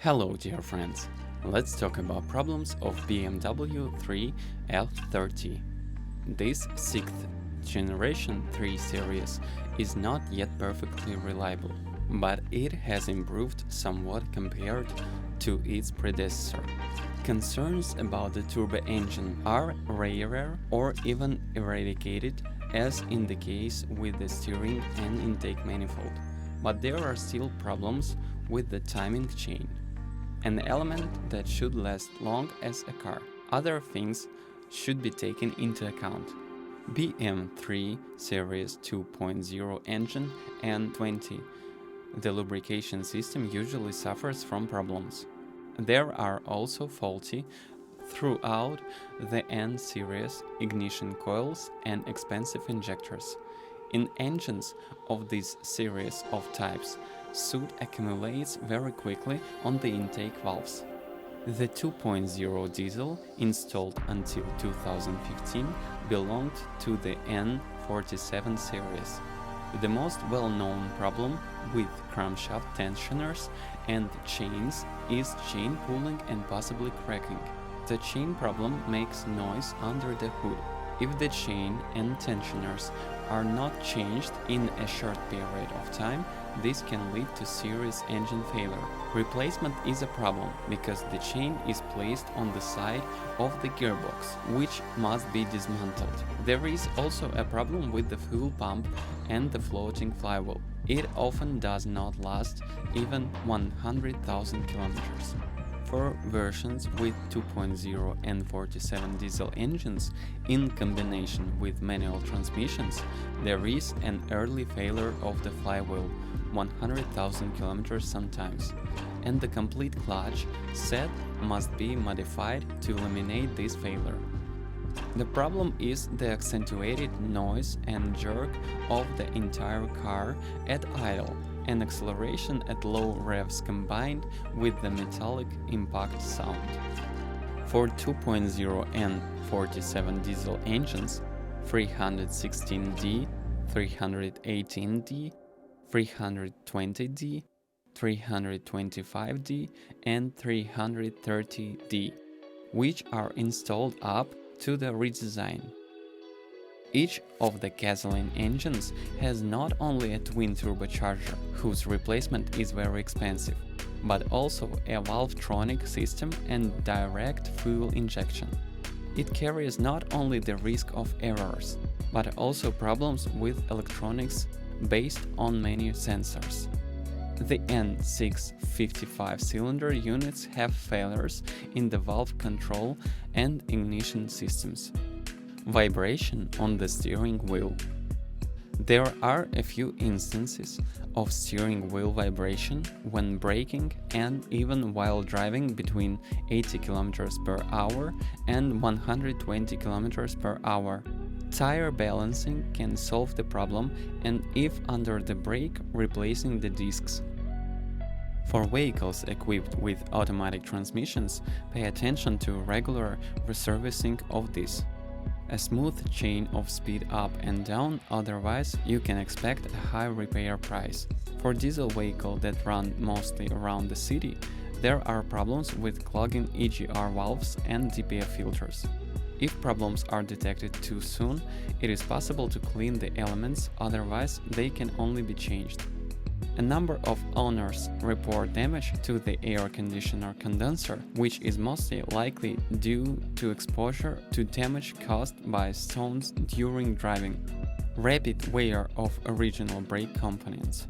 Hello dear friends, let's talk about problems of BMW F30. This 6th generation 3 series is not yet perfectly reliable, but it has improved somewhat compared to its predecessor. Concerns about the turbo engine are rarer or even eradicated, as in the case with the steering and intake manifold, but there are still problems with the timing chain, an element that should last long as a car. Other things should be taken into account. BM3 Series 2.0 engine and 20. The lubrication system usually suffers from problems. There are also faulty throughout the N series ignition coils and expensive injectors. In engines of this series of types, soot accumulates very quickly on the intake valves. The 2.0 diesel, installed until 2015, belonged to the N47 series. The most well-known problem with crankshaft tensioners and chains is chain pulling and possibly cracking. The chain problem makes noise under the hood. If the chain and tensioners are not changed in a short period of time, this can lead to serious engine failure. Replacement is a problem because the chain is placed on the side of the gearbox, which must be dismantled. There is also a problem with the fuel pump and the floating flywheel. It often does not last even 100,000 kilometers. For versions with 2.0 and 47 diesel engines in combination with manual transmissions, there is an early failure of the flywheel, 100,000 kilometers sometimes, and the complete clutch set must be modified to eliminate this failure. The problem is the accentuated noise and jerk of the entire car at idle, and acceleration at low revs combined with the metallic impact sound. For 2.0 and 47 diesel engines, 316D, 318D, 320D, 325D, and 330D, which are installed up to the redesign. Each of the gasoline engines has not only a twin turbocharger, whose replacement is very expensive, but also a Valvetronic system and direct fuel injection. It carries not only the risk of errors, but also problems with electronics based on many sensors. The N6 55-cylinder units have failures in the valve control and ignition systems. Vibration on the steering wheel. There are a few instances of steering wheel vibration when braking and even while driving between 80 km per hour and 120 km per hour. Tire balancing can solve the problem, and if under the brake, replacing the discs. For vehicles equipped with automatic transmissions, pay attention to regular reservicing of this. A smooth chain of speed up and down, otherwise you can expect a high repair price. For diesel vehicles that run mostly around the city, there are problems with clogging EGR valves and DPF filters. If problems are detected too soon, it is possible to clean the elements, otherwise they can only be changed. A number of owners report damage to the air conditioner condenser, which is mostly likely due to exposure to damage caused by stones during driving. Rapid wear of original brake components.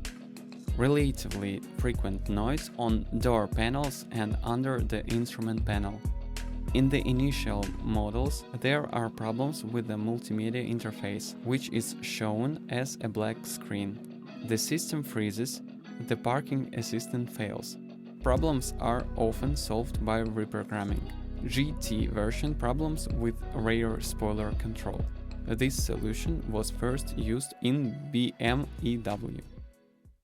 Relatively frequent noise on door panels and under the instrument panel. In the initial models, there are problems with the multimedia interface, which is shown as a black screen. The system freezes, the parking assistant fails. Problems are often solved by reprogramming. GT version problems with rear spoiler control. This solution was first used in Bmw.